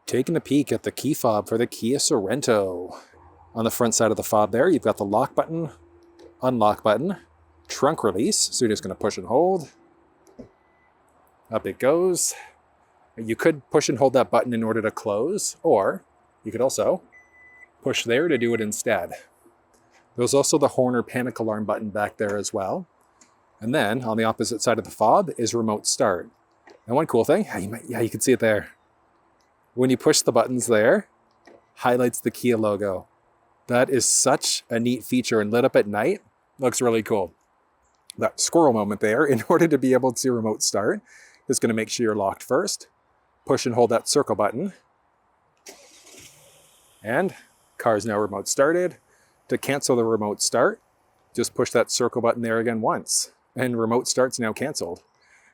Taking a peek at the key fob for the Kia Sorento. On the front side of the fob there, you've got the lock button, unlock button, trunk release. So you're just going to push and hold. Up it goes. You could push and hold that button in order to close, or you could also push there to do it instead. There's also the horn or panic alarm button back there as well. And then on the opposite side of the fob is remote start. And one cool thing, you can see it there. When you push the buttons there, highlights the Kia logo. That is such a neat feature, and lit up at night, looks really cool. That squirrel moment there, in order to be able to remote start, is going to make sure you're locked first. Push and hold that circle button. And car is now remote started. To cancel the remote start, just push that circle button there again once, and remote start's now canceled.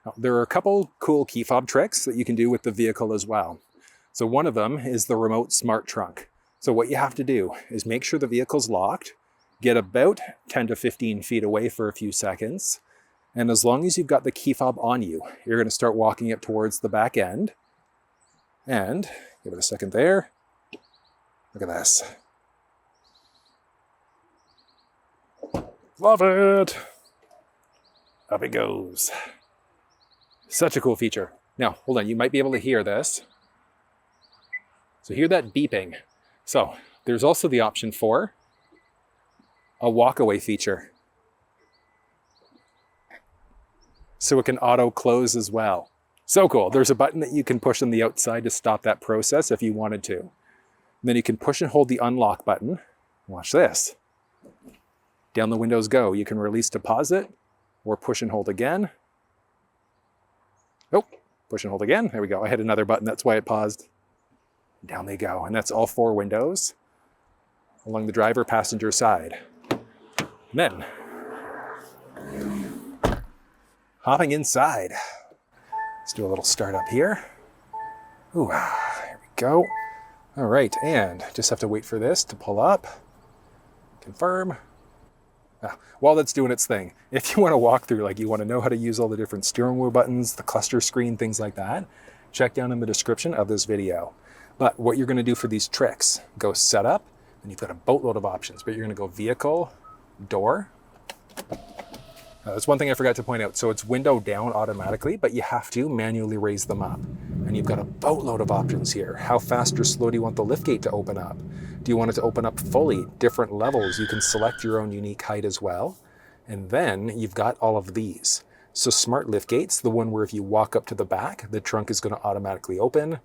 Now, there are a couple cool key fob tricks that you can do with the vehicle as well. So one of them is the remote smart trunk. So what you have to do is make sure the vehicle's locked, get about 10 to 15 feet away for a few seconds, and as long as you've got the key fob on you, you're going to start walking it towards the back end. And give it a second there. Look at this. Love it. Up it goes. Such a cool feature. Now, hold on, you might be able to hear this. So hear that beeping. So there's also the option for a walk-away feature. So it can auto-close as well. So cool. There's a button that you can push on the outside to stop that process if you wanted to. And then you can push and hold the unlock button. Watch this. Down the windows go. You can release deposit or push and hold again. Oh, push and hold again. There we go. I hit another button. That's why it paused. Down they go. And that's all four windows along the driver passenger side. And then hopping inside. Let's do a little start up here. Ooh, here we go. All right, and just have to wait for this to pull up. Confirm. While that's doing its thing, if you want to walk through, like you want to know how to use all the different steering wheel buttons, the cluster screen, things like that, check down in the description of this video. But what you're going to do for these tricks, go setup, and you've got a boatload of options, but you're going to go vehicle, door. That's one thing I forgot to point out. So it's window down automatically, but you have to manually raise them up. And you've got a boatload of options here. How fast or slow do you want the liftgate to open up? Do you want it to open up fully? Different levels. You can select your own unique height as well. And then you've got all of these. So smart liftgates, the one where if you walk up to the back, the trunk is going to automatically open.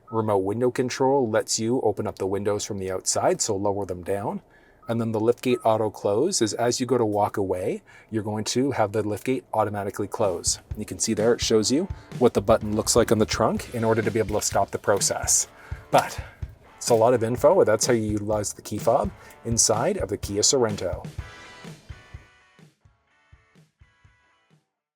Remote window control lets you open up the windows from the outside, so lower them down. And then the liftgate auto close is as you go to walk away, you're going to have the liftgate automatically close. You can see there, it shows you what the button looks like on the trunk in order to be able to stop the process. But it's a lot of info, and that's how you utilize the key fob inside of the Kia Sorento.